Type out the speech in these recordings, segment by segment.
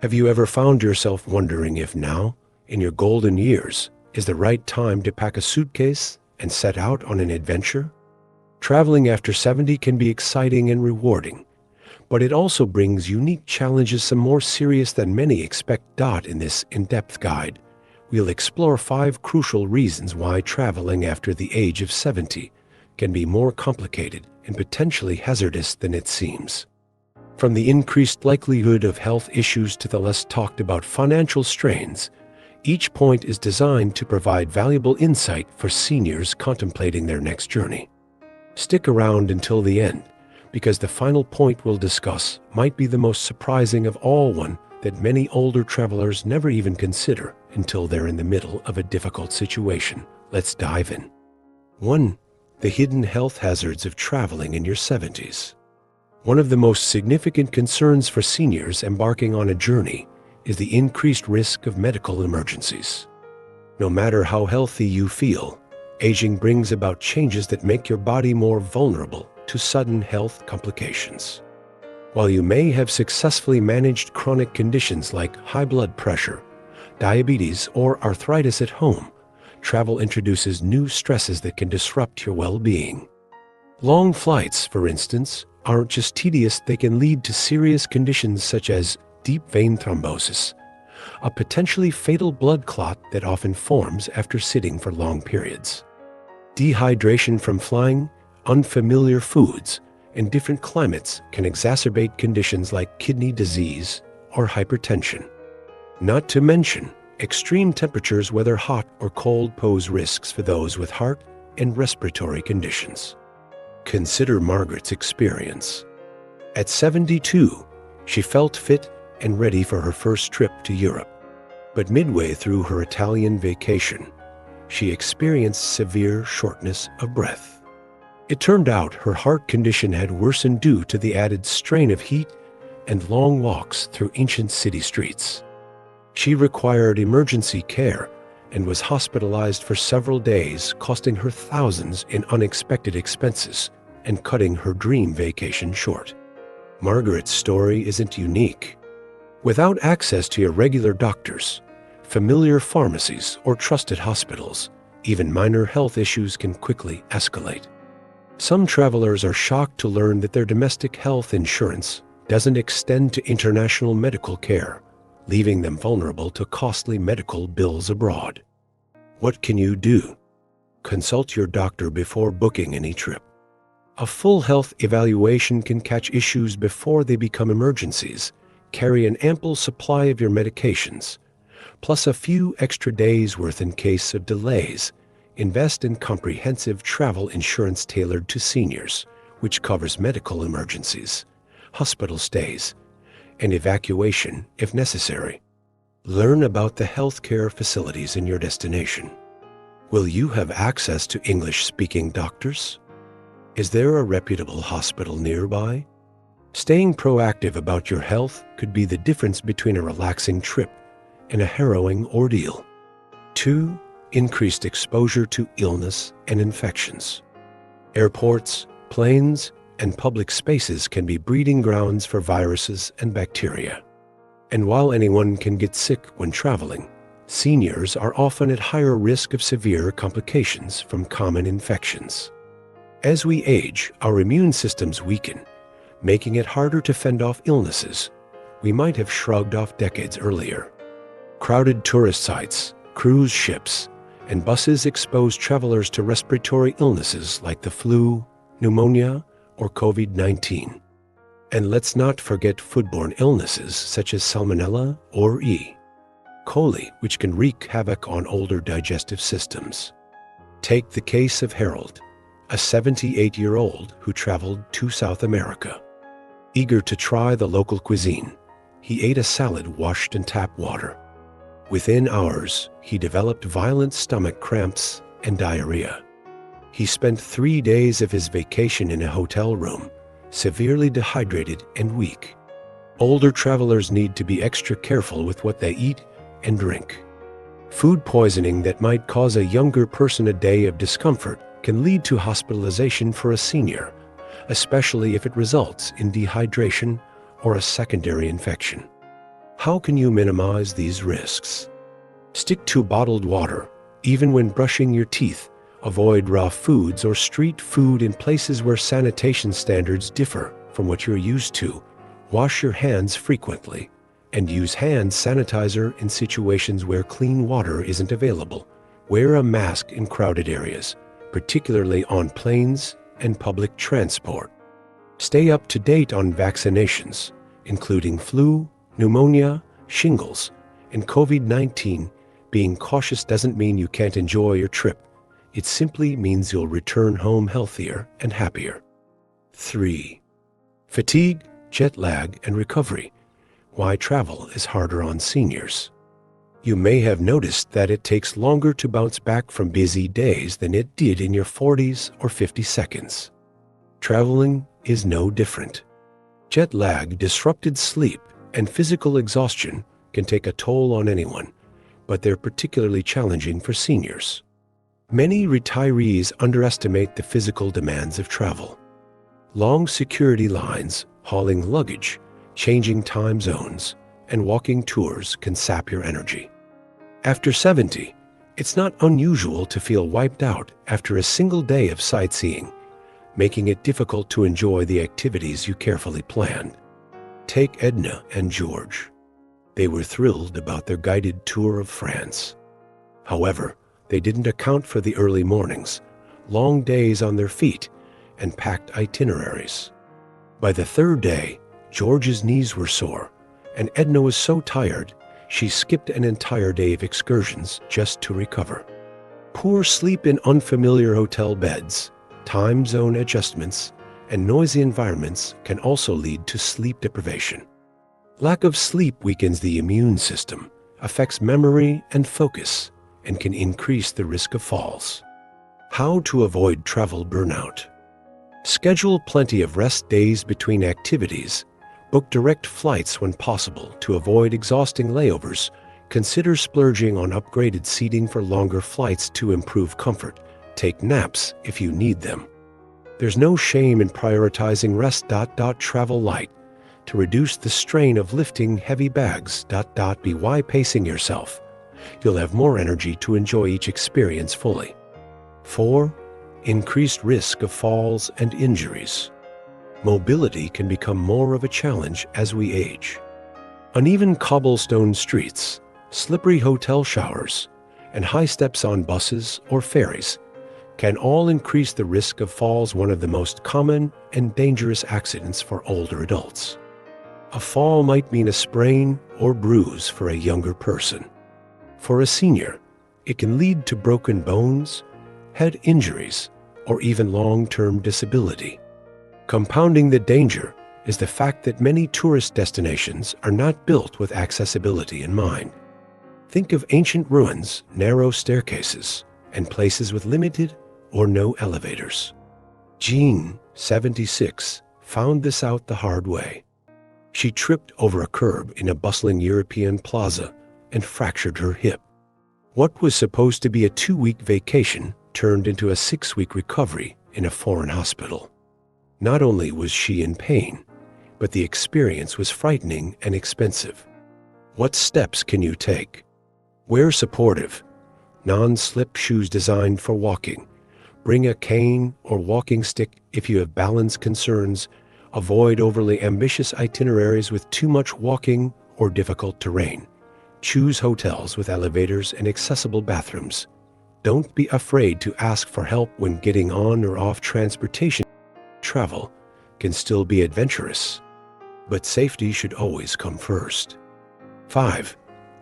Have you ever found yourself wondering if now, in your golden years, is the right time to pack a suitcase and set out on an adventure? Traveling after 70 can be exciting and rewarding, but it also brings unique challenges, some more serious than many expect. In this in-depth guide, we'll explore 5 crucial reasons why traveling after the age of 70 can be more complicated and potentially hazardous than it seems. From the increased likelihood of health issues to the less talked about financial strains, each point is designed to provide valuable insight for seniors contemplating their next journey. Stick around until the end, because the final point we'll discuss might be the most surprising of all, one that many older travelers never even consider until they're in the middle of a difficult situation. Let's dive in. 1. The hidden health hazards of traveling in your 70s. One of the most significant concerns for seniors embarking on a journey is the increased risk of medical emergencies. No matter how healthy you feel, aging brings about changes that make your body more vulnerable to sudden health complications. While you may have successfully managed chronic conditions like high blood pressure, diabetes, or arthritis at home, travel introduces new stresses that can disrupt your well-being. Long flights, for instance, aren't just tedious, they can lead to serious conditions such as deep vein thrombosis, a potentially fatal blood clot that often forms after sitting for long periods. Dehydration from flying, unfamiliar foods, and different climates can exacerbate conditions like kidney disease or hypertension. Not to mention, extreme temperatures, whether hot or cold, pose risks for those with heart and respiratory conditions. Consider Margaret's experience. At 72, she felt fit and ready for her first trip to Europe. But midway through her Italian vacation, she experienced severe shortness of breath. It turned out her heart condition had worsened due to the added strain of heat and long walks through ancient city streets. She required emergency care and was hospitalized for several days, costing her thousands in unexpected expenses and cutting her dream vacation short. Margaret's story isn't unique. Without access to your regular doctors, familiar pharmacies, or trusted hospitals, even minor health issues can quickly escalate. Some travelers are shocked to learn that their domestic health insurance doesn't extend to international medical care, leaving them vulnerable to costly medical bills abroad. What can you do? Consult your doctor before booking any trip. A full health evaluation can catch issues before they become emergencies. Carry an ample supply of your medications, plus a few extra days' worth in case of delays. Invest in comprehensive travel insurance tailored to seniors, which covers medical emergencies, hospital stays, and evacuation if necessary. Learn about the healthcare facilities in your destination. Will you have access to English-speaking doctors? Is there a reputable hospital nearby? Staying proactive about your health could be the difference between a relaxing trip and a harrowing ordeal. 2. Increased exposure to illness and infections. Airports, planes, and public spaces can be breeding grounds for viruses and bacteria. And while anyone can get sick when traveling, seniors are often at higher risk of severe complications from common infections. As we age, our immune systems weaken, making it harder to fend off illnesses we might have shrugged off decades earlier. Crowded tourist sites, cruise ships, and buses expose travelers to respiratory illnesses like the flu, pneumonia, or COVID-19. And let's not forget foodborne illnesses such as Salmonella or E. coli, which can wreak havoc on older digestive systems. Take the case of Harold, a 78-year-old who traveled to South America. Eager to try the local cuisine, he ate a salad washed in tap water. Within hours, he developed violent stomach cramps and diarrhea. He spent 3 days of his vacation in a hotel room, severely dehydrated and weak. Older travelers need to be extra careful with what they eat and drink. Food poisoning that might cause a younger person a day of discomfort can lead to hospitalization for a senior, especially if it results in dehydration or a secondary infection. How can you minimize these risks? Stick to bottled water, even when brushing your teeth. Avoid raw foods or street food in places where sanitation standards differ from what you're used to. Wash your hands frequently, and use hand sanitizer in situations where clean water isn't available. Wear a mask in crowded areas, particularly on planes and public transport. Stay up to date on vaccinations, including flu, pneumonia, shingles, and COVID-19. Being cautious doesn't mean you can't enjoy your trip. It simply means you'll return home healthier and happier. 3. Fatigue, jet lag, and recovery. Why travel is harder on seniors. You may have noticed that it takes longer to bounce back from busy days than it did in your 40s or 52nds. Traveling is no different. Jet lag, disrupted sleep, and physical exhaustion can take a toll on anyone, but they're particularly challenging for seniors. Many retirees underestimate the physical demands of travel. Long security lines, hauling luggage, changing time zones, and walking tours can sap your energy. After 70, it's not unusual to feel wiped out after a single day of sightseeing, making it difficult to enjoy the activities you carefully planned. Take Edna and George. They were thrilled about their guided tour of France. However, they didn't account for the early mornings, long days on their feet, and packed itineraries. By the third day, George's knees were sore, and Edna was so tired, she skipped an entire day of excursions just to recover. Poor sleep in unfamiliar hotel beds, time zone adjustments, and noisy environments can also lead to sleep deprivation. Lack of sleep weakens the immune system, affects memory and focus, and can increase the risk of falls. How to avoid travel burnout. Schedule plenty of rest days between activities. Book direct flights when possible to avoid exhausting layovers. Consider splurging on upgraded seating for longer flights to improve comfort. Take naps if you need them. There's no shame in prioritizing rest. Travel light to reduce the strain of lifting heavy bags. By pacing yourself, you'll have more energy to enjoy each experience fully. 4. Increased risk of falls and injuries. Mobility can become more of a challenge as we age. Uneven cobblestone streets, slippery hotel showers, and high steps on buses or ferries can all increase the risk of falls, one of the most common and dangerous accidents for older adults. A fall might mean a sprain or bruise for a younger person. For a senior, it can lead to broken bones, head injuries, or even long-term disability. Compounding the danger is the fact that many tourist destinations are not built with accessibility in mind. Think of ancient ruins, narrow staircases, and places with limited or no elevators. Jean, 76, found this out the hard way. She tripped over a curb in a bustling European plaza and fractured her hip. What was supposed to be a 2-week vacation turned into a 6-week recovery in a foreign hospital. Not only was she in pain, but the experience was frightening and expensive. What steps can you take? Wear supportive, non-slip shoes designed for walking. Bring a cane or walking stick if you have balance concerns. Avoid overly ambitious itineraries with too much walking or difficult terrain. Choose hotels with elevators and accessible bathrooms. Don't be afraid to ask for help when getting on or off transportation. Travel can still be adventurous, but safety should always come first. 5.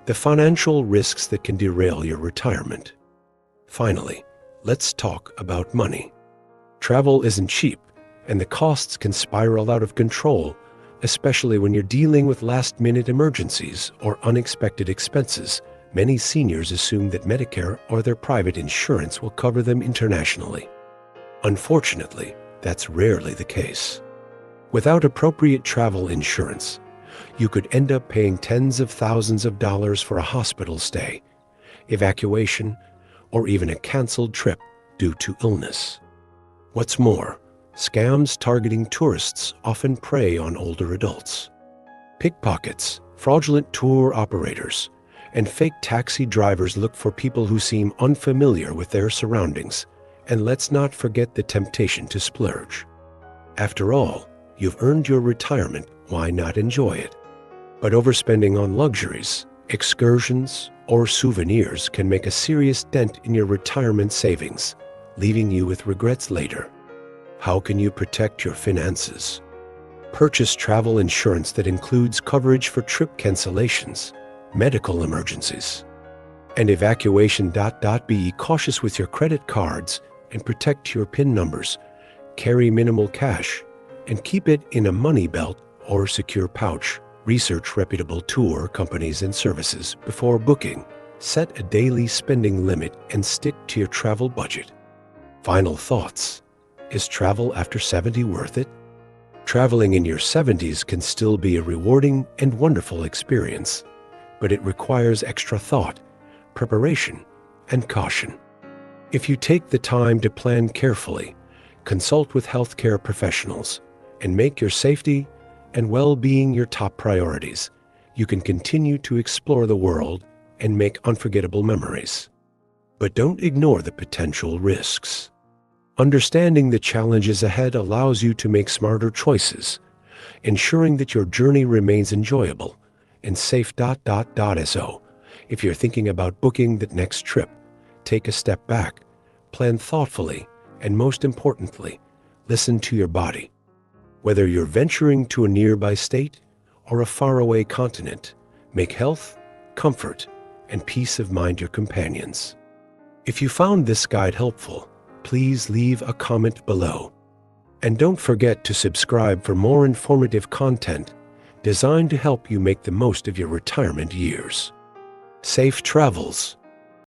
The financial risks that can derail your retirement. Finally, let's talk about money. Travel isn't cheap, and the costs can spiral out of control, especially when you're dealing with last-minute emergencies or unexpected expenses. Many seniors assume that Medicare or their private insurance will cover them internationally. Unfortunately, that's rarely the case. Without appropriate travel insurance, you could end up paying tens of thousands of dollars for a hospital stay, evacuation, or even a canceled trip due to illness. What's more, scams targeting tourists often prey on older adults. Pickpockets Fraudulent tour operators and fake taxi drivers look for people who seem unfamiliar with their surroundings. And let's not forget the temptation to splurge. After all, you've earned your retirement, why not enjoy it? But overspending on luxuries, excursions, or souvenirs can make a serious dent in your retirement savings, leaving you with regrets later. How can you protect your finances? Purchase travel insurance that includes coverage for trip cancellations, medical emergencies, and evacuation. Be cautious with your credit cards and protect your PIN numbers. Carry minimal cash and keep it in a money belt or secure pouch. Research reputable tour companies and services before booking. Set a daily spending limit and stick to your travel budget. Final thoughts. Is travel after 70 worth it? Traveling in your 70s can still be a rewarding and wonderful experience, but it requires extra thought, preparation, and caution. If you take the time to plan carefully, consult with healthcare professionals, and make your safety and well-being your top priorities, you can continue to explore the world and make unforgettable memories. But don't ignore the potential risks. Understanding the challenges ahead allows you to make smarter choices, ensuring that your journey remains enjoyable and safe. So, if you're thinking about booking that next trip, take a step back, plan thoughtfully, and most importantly, listen to your body. Whether you're venturing to a nearby state or a faraway continent, make health, comfort, and peace of mind your companions. If you found this guide helpful, please leave a comment below. And don't forget to subscribe for more informative content designed to help you make the most of your retirement years. Safe travels!